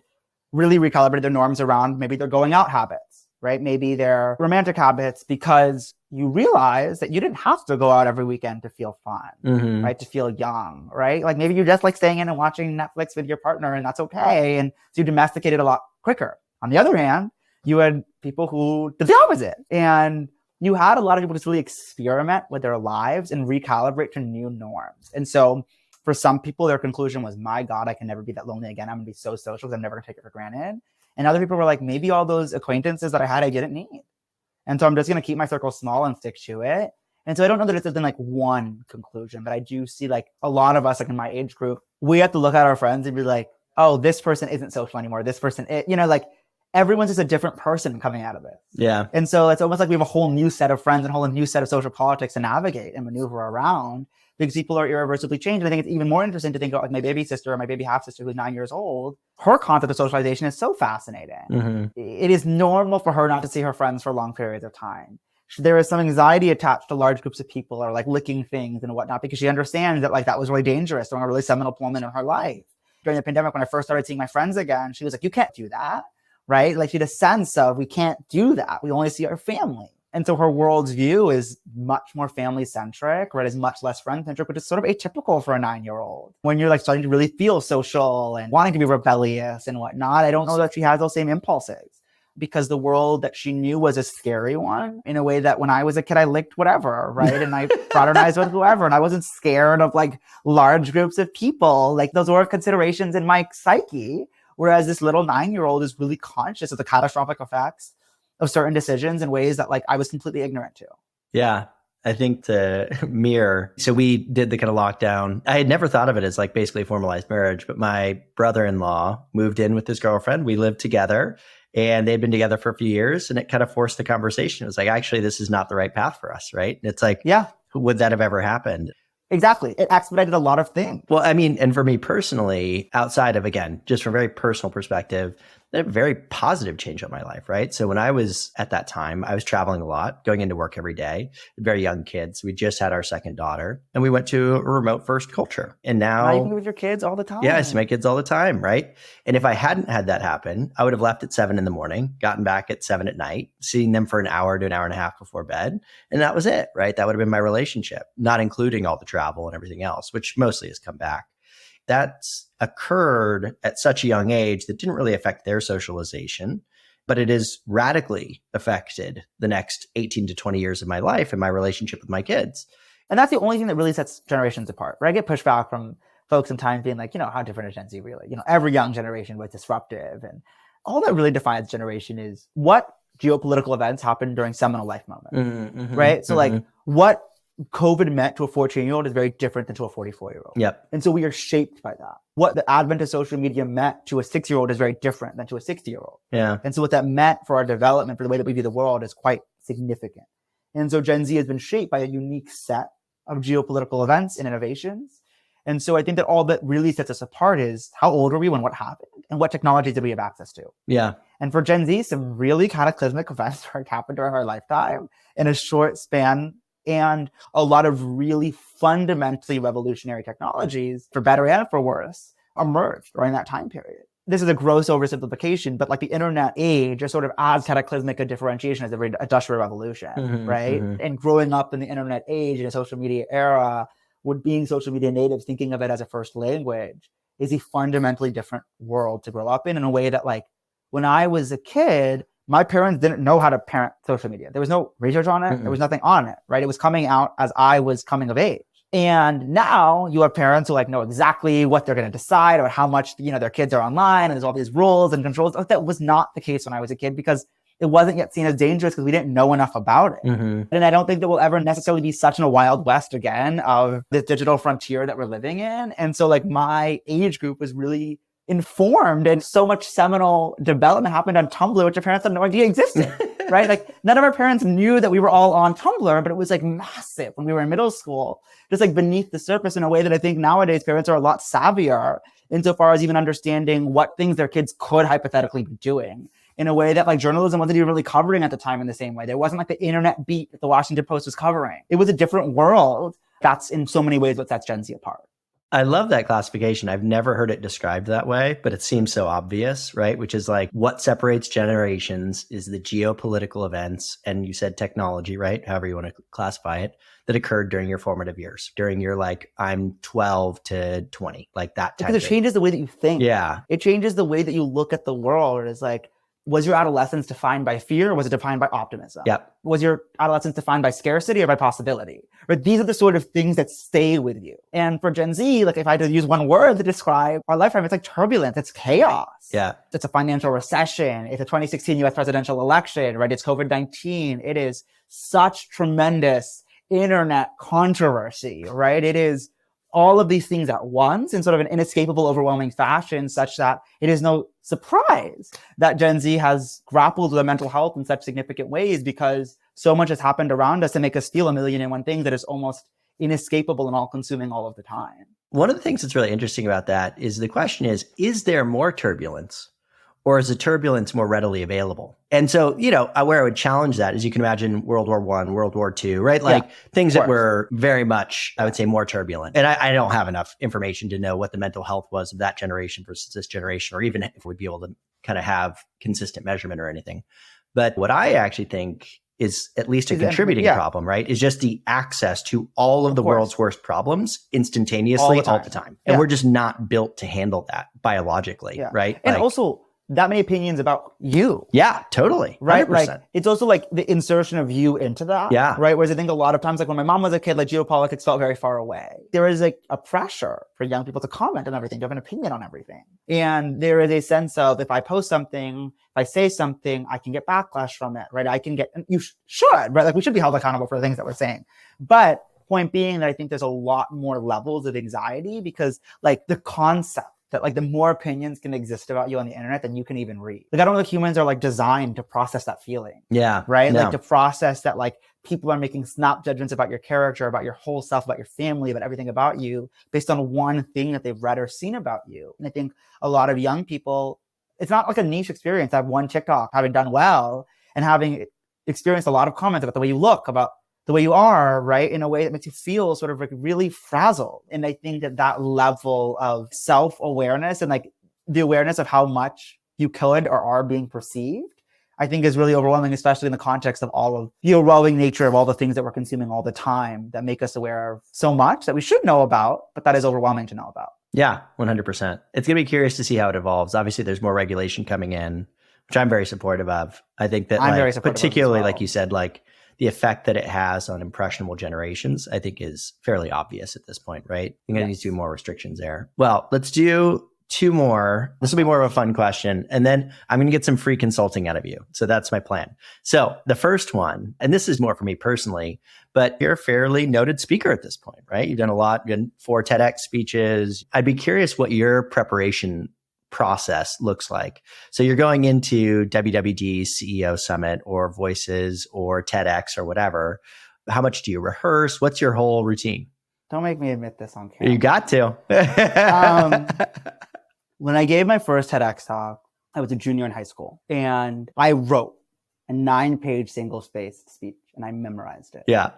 really recalibrated their norms around maybe their going out habits, right? Maybe their romantic habits, because you realize that you didn't have to go out every weekend to feel fun, right? To feel young, right? Maybe you're just staying in and watching Netflix with your partner, and that's okay. And so you domesticated a lot quicker. On the other hand, you had people who did the opposite. And you had a lot of people just really experiment with their lives and recalibrate to new norms. And so for some people, their conclusion was, my God, I can never be that lonely again. I'm gonna be so social because I'm never gonna take it for granted. And other people were maybe all those acquaintances that I had, I didn't need. And so I'm just going to keep my circle small and stick to it. And so I don't know that it's been one conclusion, but I do see a lot of us in my age group, we have to look at our friends and be oh, this person isn't social anymore. This person, everyone's just a different person coming out of it. Yeah. And so it's almost we have a whole new set of friends and a whole new set of social politics to navigate and maneuver around, because people are irreversibly changed. And I think it's even more interesting to think about my baby sister or my baby half sister who's 9 years old. Her concept of socialization is so fascinating. It is normal for her not to see her friends for long periods of time. There is some anxiety attached to large groups of people or licking things and whatnot, because she understands that that was really dangerous during a really seminal moment in her life. During the pandemic, when I first started seeing my friends again, she was you can't do that, right? She had a sense of, we can't do that. We only see our family. And so her world's view is much more family-centric, right? Is much less friend-centric, which is sort of atypical for a 9-year-old. When you're starting to really feel social and wanting to be rebellious and whatnot, I don't know that she has those same impulses, because the world that she knew was a scary one, in a way that when I was a kid, I licked whatever, right? And I fraternized with whoever, and I wasn't scared of large groups of people. Those were considerations in my psyche. Whereas this little 9-year-old is really conscious of the catastrophic effects of certain decisions in ways that I was completely ignorant to. Yeah. I think the mirror. So we did the kind of lockdown. I had never thought of it as basically a formalized marriage, but my brother-in-law moved in with his girlfriend. We lived together and they'd been together for a few years, and it kind of forced the conversation. It was actually, this is not the right path for us, right? And it's yeah, would that have ever happened? Exactly. It expedited a lot of things. Well, I mean, and for me personally, outside of, again, just from a very personal perspective, that had a very positive change on my life, right? So when I was at that time, I was traveling a lot, going into work every day, very young kids. We just had our second daughter, and we went to a remote first culture. And now you can be with your kids all the time. Yeah, I see my kids all the time, right? And if I hadn't had that happen, I would have left at 7 a.m, gotten back at 7 p.m, seeing them for an hour to an hour and a half before bed. And that was it, right? That would have been my relationship, not including all the travel and everything else, which mostly has come back. That's occurred at such a young age that didn't really affect their socialization, but it has radically affected the next 18 to 20 years of my life and my relationship with my kids. And that's the only thing that really sets generations apart, right? I get pushback from folks sometimes being how different is Gen Z really? Every young generation was disruptive. And all that really defines generation is what geopolitical events happened during seminal life moments, right? So what COVID meant to a 14-year-old is very different than to a 44-year-old. Yep. And so we are shaped by that. What the advent of social media meant to a 6-year-old is very different than to a 60-year-old. Yeah. And so what that meant for our development, for the way that we view the world, is quite significant. And so Gen Z has been shaped by a unique set of geopolitical events and innovations. And so I think that all that really sets us apart is how old were we when what happened and what technologies did we have access to? Yeah. And for Gen Z, some really cataclysmic events happened during our lifetime in a short span, and a lot of really fundamentally revolutionary technologies, for better and for worse, emerged during that time period. This is a gross oversimplification, but the internet age is sort of as cataclysmic a differentiation as the industrial revolution, right? And growing up in the internet age in a social media era, with being social media natives, thinking of it as a first language, is a fundamentally different world to grow up in a way that when I was a kid, my parents didn't know how to parent social media. There was no research on it. There was nothing on it, right? It was coming out as I was coming of age. And now you have parents who like know exactly what they're going to decide or how much, their kids are online, and there's all these rules and controls. That was not the case when I was a kid because it wasn't yet seen as dangerous because we didn't know enough about it. And I don't think that we'll ever necessarily be such in a wild west again of this digital frontier that we're living in. And so like my age group was really informed, and so much seminal development happened on Tumblr, which our parents had no idea existed, right? Like none of our parents knew that we were all on Tumblr, but it was like massive when we were in middle school, just like beneath the surface in a way that I think nowadays parents are a lot savvier insofar as even understanding what things their kids could hypothetically be doing in a way that like journalism wasn't even really covering at the time in the same way. There wasn't like the internet beat that the Washington Post was covering. It was a different world. That's in so many ways what sets Gen Z apart. I love that classification. I've never heard it described that way, but it seems so obvious, right? Which is like what separates generations is the geopolitical events, and you said technology, right? However you want to classify it, that occurred during your formative years, during your like, I'm 12 to 20, like that time. Because it changes the way that you think. Yeah. It changes the way that you look at the world. It's like, was your adolescence defined by fear, or was it defined by optimism? Yep. Was your adolescence defined by scarcity or by possibility? Right? These are the sort of things that stay with you. And for Gen Z, like if I had to use one word to describe our lifetime, it's like turbulence. It's chaos. Yeah. It's a financial recession. It's a 2016 US presidential election, right? It's COVID-19. It is such tremendous internet controversy, right? It is all of these things at once in sort of an inescapable, overwhelming fashion, such that it is no surprise that Gen Z has grappled with mental health in such significant ways, because so much has happened around us to make us feel a million and one things that is almost inescapable and all-consuming all of the time. One of the things that's really interesting about that is the question is there more turbulence, or is the turbulence more readily available? And so, where I would challenge that is you can imagine World War I, World War II, right? Like things that were very much, I would say, more turbulent. And I don't have enough information to know what the mental health was of that generation versus this generation, or even if we'd be able to kind of have consistent measurement or anything. But what I actually think is at least a contributing problem, right? Is just the access to all of the world's worst problems instantaneously all the time. And we're just not built to handle that biologically, right? And also, that many opinions about you. Yeah, totally. 100%. Right? Like it's also like the insertion of you into that. Yeah. Right. Whereas I think a lot of times, like when my mom was a kid, like geopolitics felt very far away. There is like a pressure for young people to comment on everything, to have an opinion on everything. And there is a sense of if I post something, if I say something, I can get backlash from it, right? I can get, you should, right? Like we should be held accountable for the things that we're saying. But point being that I think there's a lot more levels of anxiety, because like the concept that like the more opinions can exist about you on the internet than you can even read. Like I don't know if humans are like designed to process that feeling. Yeah. Right? No. Like to process that like people are making snap judgments about your character, about your whole self, about your family, about everything about you based on one thing that they've read or seen about you. And I think a lot of young people, it's not like a niche experience. I have one TikTok having done well and having experienced a lot of comments about the way you look, about the way you are, right? In a way that makes you feel sort of like really frazzled. And I think that that level of self-awareness and like the awareness of how much you could or are being perceived, I think is really overwhelming, especially in the context of all of the overwhelming nature of all the things that we're consuming all the time that make us aware of so much that we should know about, but that is overwhelming to know about. Yeah, 100%. It's going to be curious to see how it evolves. Obviously, there's more regulation coming in, which I'm very supportive of. I think that like, particularly like you said, like the effect that it has on impressionable generations, I think is fairly obvious at this point, right? You're going to need to do more restrictions there. Well, let's do two more. This will be more of a fun question. And then I'm going to get some free consulting out of you. So that's my plan. So the first one, and this is more for me personally, but you're a fairly noted speaker at this point, right? You've done a lot, you've done 4 TEDx speeches. I'd be curious what your preparation process looks like. So you're going into WWD CEO Summit or Voices or TEDx or whatever. How much do you rehearse? What's your whole routine? Don't make me admit this on camera. You got to. When I gave my first TEDx talk, I was a junior in high school, and I wrote a 9-page single-spaced speech, and I memorized it. Yeah.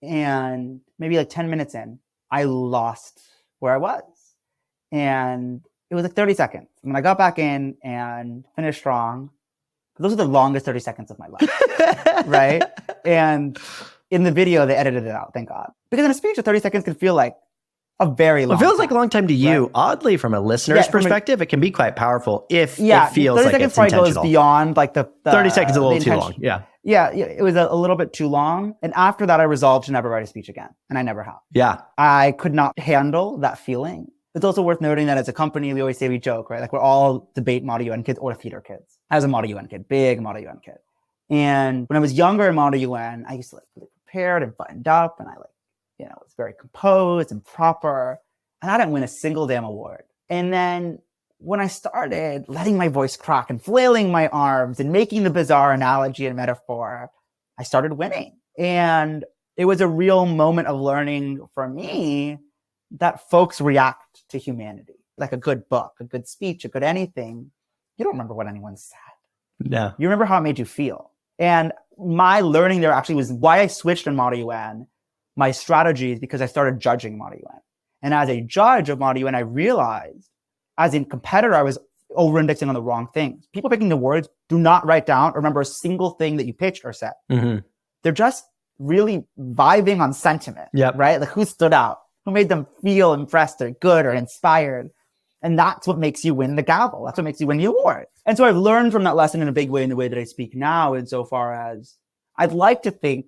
And maybe like 10 minutes in, I lost where I was. And it was like 30 seconds. And when I got back in and finished strong, those are the longest 30 seconds of my life, right? And in the video, they edited it out, thank God. Because in a speech, the 30 seconds can feel like A very long It feels time. like a long time to you. Right. Oddly, from a listener's perspective, it can be quite powerful if it feels 30 like seconds it's probably intentional. goes beyond like the 30 seconds is a little the too long. intention. Yeah. Yeah, it was a little bit too long. And after that, I resolved to never write a speech again. And I never have. Yeah. I could not handle that feeling. It's also worth noting that as a company, we always say, we joke, right? Like we're all debate Model UN kids or theater kids. I was a Model UN kid, big Model UN kid. And when I was younger in Model UN, I used to like really prepared and buttoned up, and I was very composed and proper. And I didn't win a single damn award. And then when I started letting my voice crack and flailing my arms and making the bizarre analogy and metaphor, I started winning. And it was a real moment of learning for me that folks react to humanity. Like a good book, a good speech, a good anything. You don't remember what anyone said. No. You remember how it made you feel. And my learning there actually was why I switched in Model UN. My strategy is because I started judging Model UN. And as a judge of Model UN, I realized as a competitor, I was over-indexing on the wrong things. People picking the words do not write down or remember a single thing that you pitched or said. Mm-hmm. They're just really vibing on sentiment, Yep. right? Like who stood out, who made them feel impressed or good or inspired. And that's what makes you win the gavel. That's what makes you win the award. And so I've learned from that lesson in a big way in the way that I speak now, insofar as I'd like to think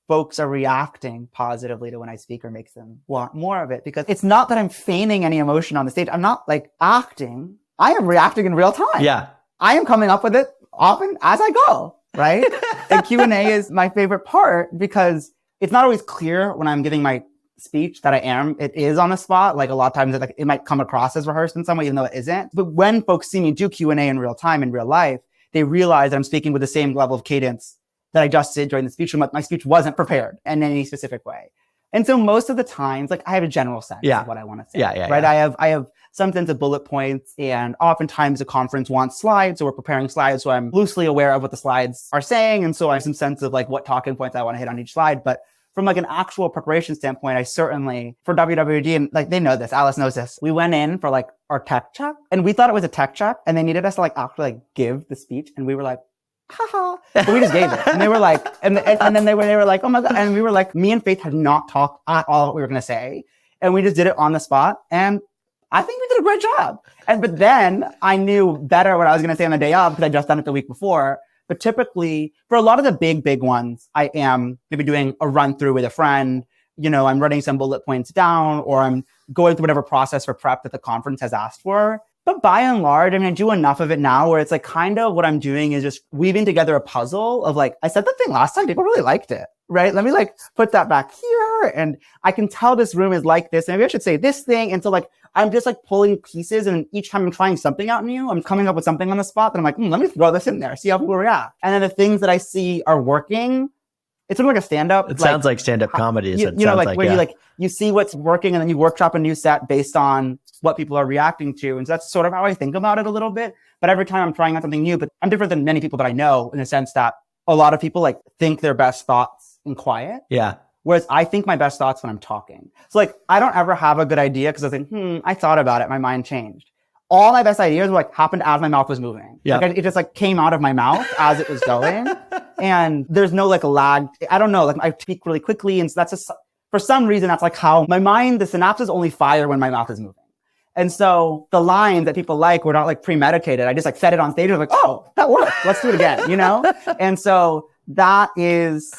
folks are reacting positively to when I speak or makes them want more of it, because it's not that I'm feigning any emotion on the stage. I'm not like acting. I am reacting in real time. Yeah. I am coming up with it often as I go, right? And Q&A is my favorite part because it's not always clear when I'm giving my speech that it is on the spot. Like a lot of times it might come across as rehearsed in some way, even though it isn't. But when folks see me do Q&A in real time, in real life, they realize that I'm speaking with the same level of cadence that I just did during the speech. My speech wasn't prepared in any specific way. And so most of the times, like I have a general sense of what I want to say. Right. Yeah. I have some sense of bullet points, and oftentimes the conference wants slides, so we're preparing slides. So I'm loosely aware of what the slides are saying. And so I have some sense of like what talking points I want to hit on each slide. But from like an actual preparation standpoint, I certainly, for WWD, and like they know this, Alice knows this, we went in for like our tech check, and we thought it was a tech check, and they needed us to like actually like give the speech, and we were like, haha, but we just gave it. And they were like, and then they were like, oh my God. And we were like, me and Faith had not talked at all what we were going to say. And we just did it on the spot. And I think we did a great job. But then I knew better what I was going to say on the day of because I'd just done it the week before. But typically for a lot of the big ones, I am maybe doing a run through with a friend. I'm writing some bullet points down, or I'm going through whatever process for prep that the conference has asked for. But by and large, I do enough of it now where it's like kind of what I'm doing is just weaving together a puzzle of like, I said that thing last time, people really liked it, right? Let me like put that back here. And I can tell this room is like this. Maybe I should say this thing. And so like, I'm just like pulling pieces, and each time I'm trying something out new, I'm coming up with something on the spot that I'm like, let me throw this in there, see how people react. And then the things that I see are working, it's sort of like a stand-up. It sounds like stand-up comedy. You see what's working, and then you workshop a new set based on what people are reacting to. And so that's sort of how I think about it a little bit. But every time I'm trying out something new, but I'm different than many people that I know in the sense that a lot of people like think their best thoughts in quiet. Yeah. Whereas I think my best thoughts when I'm talking. So like, I don't ever have a good idea because I think, I thought about it. My mind changed. All my best ideas were like happened as my mouth was moving. Yeah. Like it just like came out of my mouth as it was going. And there's no like lag. I don't know. Like I speak really quickly. And so that's just, for some reason, that's like how my mind, the synapses only fire when my mouth is moving. And so the lines that people like were not like premeditated. I just like said it on stage. I was like, oh, that worked. Let's do it again, And so that is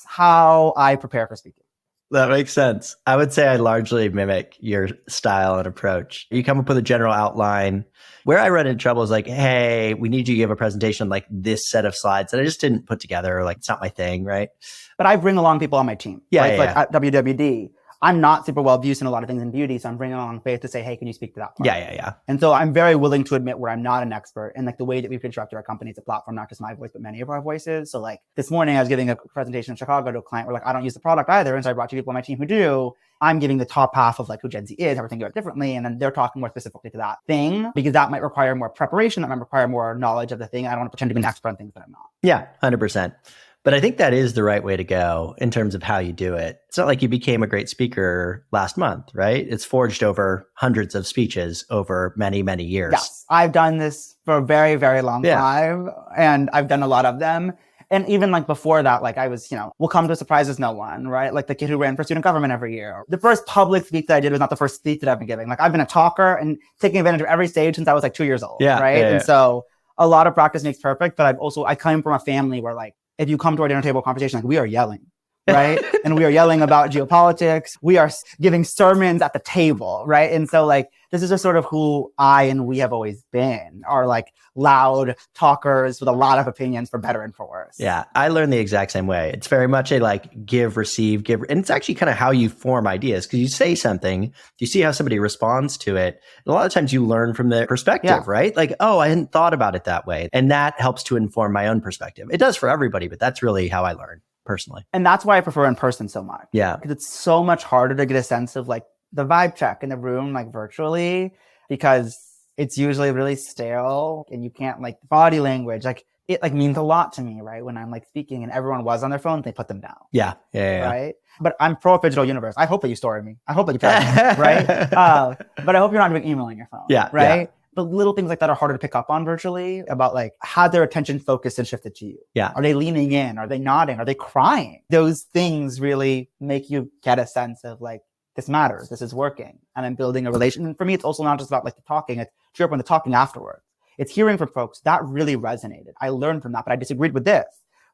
how I prepare for speaking. That makes sense. I would say I largely mimic your style and approach. You come up with a general outline. Where I run into trouble is like, hey, we need you to give a presentation like this set of slides that I just didn't put together. Like, it's not my thing, right? But I bring along people on my team. Yeah, right? yeah, Like at WWD, I'm not super well versed in a lot of things in beauty. So I'm bringing along Faith to say, hey, can you speak to that part? Yeah. And so I'm very willing to admit where I'm not an expert. And like the way that we've constructed our company is a platform, not just my voice, but many of our voices. So like this morning I was giving a presentation in Chicago to a client where like, I don't use the product either. And so I brought two people on my team who do. I'm giving the top half of like who Gen Z is, how we're thinking about it differently. And then they're talking more specifically to that thing because that might require more preparation. That might require more knowledge of the thing. I don't want to pretend to be an expert on things that I'm not. Yeah, 100%. But I think that is the right way to go in terms of how you do it. It's not like you became a great speaker last month, right? It's forged over hundreds of speeches over many, many years. Yes, I've done this for a very, very long time, and I've done a lot of them. And even like before that, like I was, will come to surprises no one, right? Like the kid who ran for student government every year. The first public speech that I did was not the first speech that I've been giving. Like I've been a talker and taking advantage of every stage since I was like 2 years old, right? And so a lot of practice makes perfect, but I come from a family where like, if you come to our dinner table conversation, like we are yelling, right? And we are yelling about geopolitics. We are giving sermons at the table, right? And so like, this is just sort of who I and we have always been, are like loud talkers with a lot of opinions for better and for worse. Yeah, I learned the exact same way. It's very much a like give, receive, give. And it's actually kind of how you form ideas, because you say something, you see how somebody responds to it. And a lot of times you learn from their perspective, right? Like, oh, I hadn't thought about it that way. And that helps to inform my own perspective. It does for everybody, but that's really how I learn personally. And that's why I prefer in person so much. Yeah. Because it's so much harder to get a sense of like the vibe check in the room, like virtually, because it's usually really stale and you can't like body language. Like it like means a lot to me, right? When I'm like speaking and everyone was on their phone, they put them down. Yeah. Right. But I'm pro digital universe. I hope that you store me. I hope that you tell me, right? But I hope you're not doing email on your phone. Yeah. Right. Yeah. But little things like that are harder to pick up on virtually, about like how their attention focused and shifted to you. Yeah. Are they leaning in? Are they nodding? Are they crying? Those things really make you get a sense of like, this matters. This is working. And I'm building a relation. And for me, it's also not just about like the talking. It's cheer up when the talking afterwards. It's hearing from folks that really resonated. I learned from that, but I disagreed with this,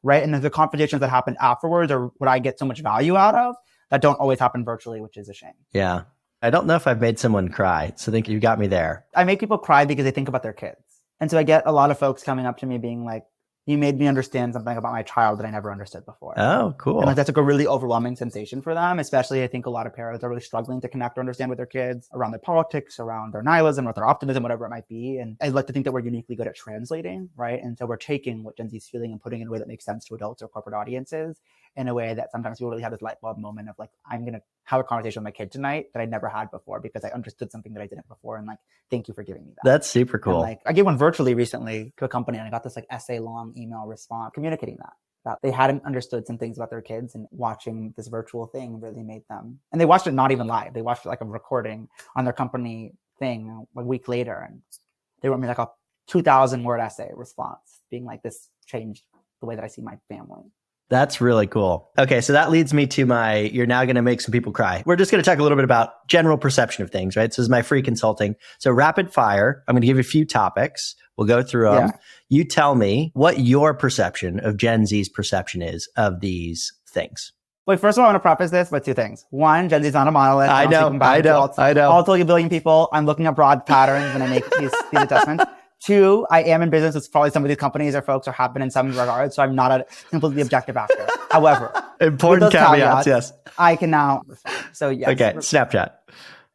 right? And the conversations that happened afterwards are what I get so much value out of that don't always happen virtually, which is a shame. Yeah. I don't know if I've made someone cry. So I think you got me there. I make people cry because they think about their kids. And so I get a lot of folks coming up to me being like, you made me understand something about my child that I never understood before. Oh, cool. And like that's like a really overwhelming sensation for them, especially I think a lot of parents are really struggling to connect or understand with their kids around their politics, around their nihilism, or their optimism, whatever it might be. And I like to think that we're uniquely good at translating, right? And so we're taking what Gen Z is feeling and putting it in a way that makes sense to adults or corporate audiences, in a way that sometimes people really have this light bulb moment of like, I'm going to have a conversation with my kid tonight that I never had before because I understood something that I didn't before. And like, thank you for giving me that. That's super cool. And like, I gave one virtually recently to a company and I got this like essay long email response communicating that they hadn't understood some things about their kids, and watching this virtual thing really made them. And they watched it not even live. They watched it like a recording on their company thing a week later. And they wrote me like a 2,000 word essay response being like, this changed the way that I see my family. That's really cool. Okay, so that leads me to you're now going to make some people cry. We're just going to talk a little bit about general perception of things, right? So this is my free consulting. So rapid fire, I'm going to give you a few topics. We'll go through them. Yeah. You tell me what your perception of Gen Z's perception is of these things. Wait, first of all, I want to preface this with two things. One, Gen Z is not a monolith. I know. All 2 billion people. I'm looking at broad patterns when I make these assessments. 2, I am in business with probably some of these companies or folks or have been in some regards, so I'm not a completely objective actor. However, important caveats, yes. I can now respond. So yes. Okay, Snapchat.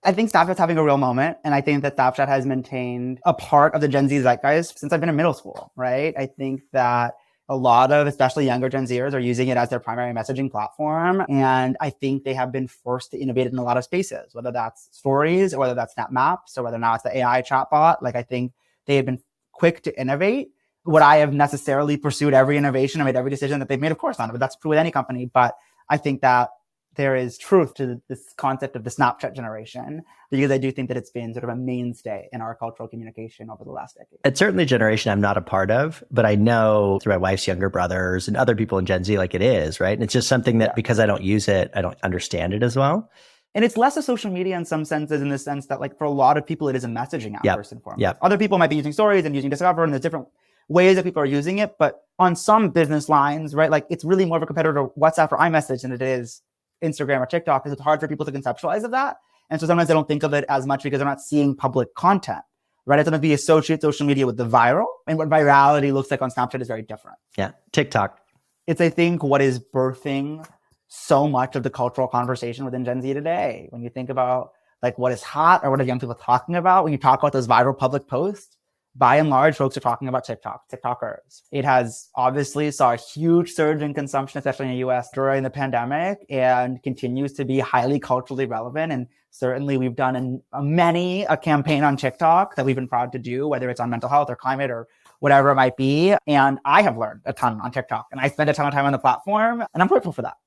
I think Snapchat's having a real moment, and I think that Snapchat has maintained a part of the Gen Z zeitgeist since I've been in middle school, right? I think that a lot of, especially younger Gen Zers, are using it as their primary messaging platform. And I think they have been forced to innovate in a lot of spaces, whether that's stories or whether that's Snap Maps or whether now it's the AI chatbot. Like I think they have been quick to innovate. Would I have necessarily pursued every innovation or made every decision that they've made? Of course not, but that's true with any company. But I think that there is truth to this concept of the Snapchat generation, because I do think that it's been sort of a mainstay in our cultural communication over the last decade. It's certainly a generation I'm not a part of, but I know through my wife's younger brothers and other people in Gen Z, like it is, right? And it's just something that because I don't use it, I don't understand it as well. And it's less of social media in some senses, in the sense that like for a lot of people, it is a messaging app first and foremost. Yep. Other people might be using stories and using Discover, and there's different ways that people are using it. But on some business lines, right, like it's really more of a competitor to WhatsApp or iMessage than it is Instagram or TikTok, because it's hard for people to conceptualize of that. And so sometimes they don't think of it as much because they're not seeing public content, right? It's going to be associate social media with the viral, and what virality looks like on Snapchat is very different. Yeah. TikTok. It's, I think, what is birthing so much of the cultural conversation within Gen Z today. When you think about like what is hot or what are young people talking about, when you talk about those viral public posts, by and large, folks are talking about TikTokers. It has obviously saw a huge surge in consumption, especially in the US during the pandemic, and continues to be highly culturally relevant. And certainly we've done many a campaign on TikTok that we've been proud to do, whether it's on mental health or climate or whatever it might be. And I have learned a ton on TikTok, and I spend a ton of time on the platform, and I'm grateful for that.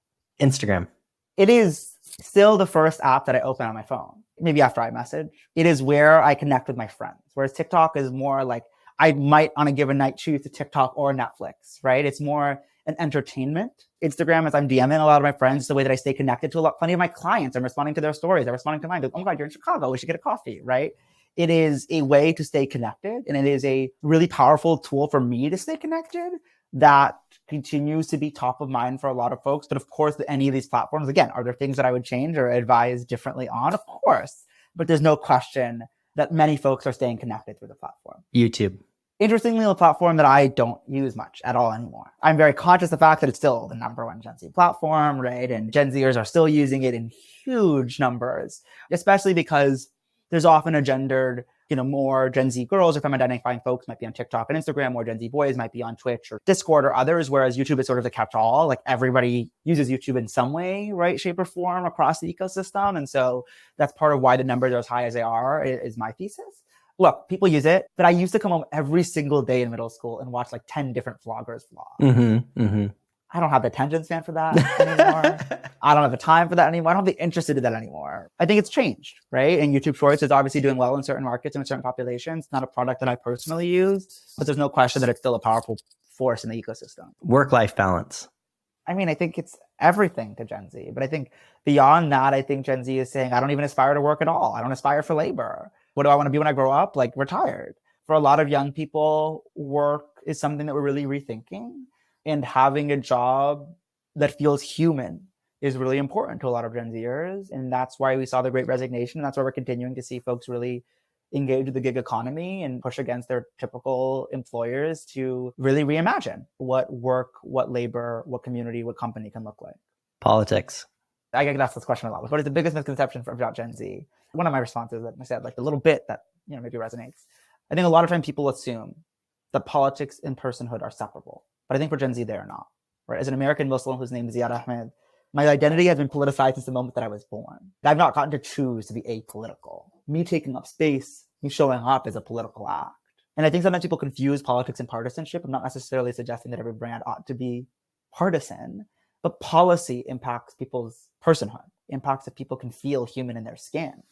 Instagram. It is still the first app that I open on my phone, maybe after iMessage. It is where I connect with my friends, whereas TikTok is more like I might on a given night choose to TikTok or Netflix, right? It's more and entertainment. Instagram, as I'm DMing a lot of my friends, the way that I stay connected to plenty of my clients. I'm responding to their stories. I'm responding to mine. Oh my God, you're in Chicago. We should get a coffee, right? It is a way to stay connected. And it is a really powerful tool for me to stay connected that continues to be top of mind for a lot of folks. But of course, any of these platforms, again, are there things that I would change or advise differently on? Of course. But there's no question that many folks are staying connected through the platform. YouTube. Interestingly, a platform that I don't use much at all anymore. I'm very conscious of the fact that it's still the number one Gen Z platform, right? And Gen Zers are still using it in huge numbers, especially because there's often a gendered, more Gen Z girls or feminine identifying folks might be on TikTok and Instagram, more Gen Z boys might be on Twitch or Discord or others, whereas YouTube is sort of the catch-all. Like everybody uses YouTube in some way, right, shape or form across the ecosystem. And so that's part of why the numbers are as high as they are, is my thesis. Look, people use it, but I used to come home every single day in middle school and watch like 10 different vloggers vlog. I don't have the attention span for that anymore. I don't have the time for that anymore. I don't be interested in that anymore. I think it's changed, right? And YouTube Shorts is obviously doing well in certain markets and certain populations. It's not a product that I personally use, but there's no question that it's still a powerful force in the ecosystem. Work-life balance. I mean, I think it's everything to Gen Z. But I think beyond that, I think Gen Z is saying, I don't even aspire to work at all. I don't aspire for labor. What do I want to be when I grow up? Like retired. For a lot of young people, work is something that we're really rethinking. And having a job that feels human is really important to a lot of Gen Zers. And that's why we saw the Great Resignation. And that's why we're continuing to see folks really engage with the gig economy and push against their typical employers to really reimagine what work, what labor, what community, what company can look like. Politics. I get asked this question a lot. What is the biggest misconception about Gen Z? One of my responses that I said, like the little bit that maybe resonates. I think a lot of time people assume that politics and personhood are separable. But I think for Gen Z, they are not. Right? As an American Muslim whose name is Ziad Ahmed, my identity has been politicized since the moment that I was born. I've not gotten to choose to be apolitical. Me taking up space, me showing up is a political act. And I think sometimes people confuse politics and partisanship. I'm not necessarily suggesting that every brand ought to be partisan, but policy impacts people's personhood, impacts that people can feel human in their skin.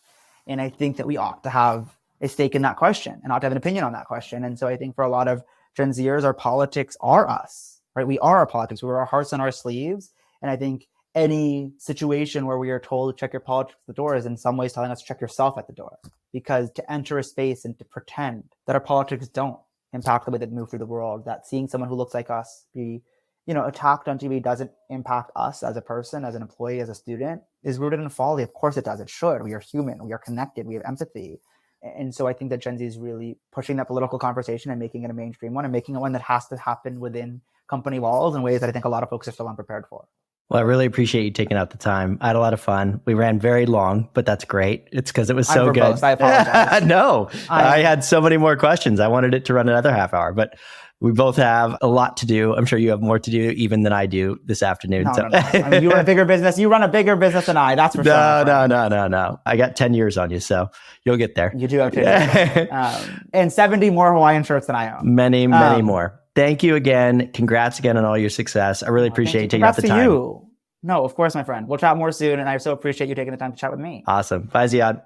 And I think that we ought to have a stake in that question and ought to have an opinion on that question. And so I think for a lot of Gen Zers, our politics are us, right? We are our politics. We wear our hearts on our sleeves. And I think any situation where we are told to check your politics at the door is in some ways telling us to check yourself at the door. Because to enter a space and to pretend that our politics don't impact the way that we move through the world, that seeing someone who looks like us be, attacked on TV doesn't impact us as a person, as an employee, as a student, is rooted in folly. Of course it does. It should. We are human. We are connected. We have empathy. And so I think that Gen Z is really pushing that political conversation and making it a mainstream one and making it one that has to happen within company walls in ways that I think a lot of folks are still unprepared for. Well, I really appreciate you taking out the time. I had a lot of fun. We ran very long, but that's great. It's because it was so good. I apologize. No, I had so many more questions. I wanted it to run another half hour, but we both have a lot to do. I'm sure you have more to do even than I do this afternoon. No. I mean, you run a bigger business. You run a bigger business than I. That's for sure. No. I got 10 years on you, so you'll get there. You do have 10 years. And 70 more Hawaiian shirts than I own. Many more. Thank you again. Congrats again on all your success. I really appreciate you taking out the time. Congrats to you. No, of course, my friend. We'll chat more soon, and I so appreciate you taking the time to chat with me. Awesome. Bye, Ziad.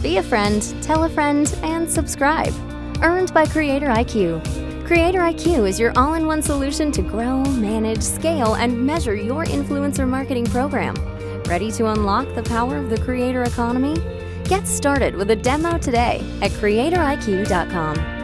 Be a friend, tell a friend, and subscribe. Earned by Creator IQ. Creator IQ is your all-in-one solution to grow, manage, scale, and measure your influencer marketing program. Ready to unlock the power of the creator economy? Get started with a demo today at creatoriq.com.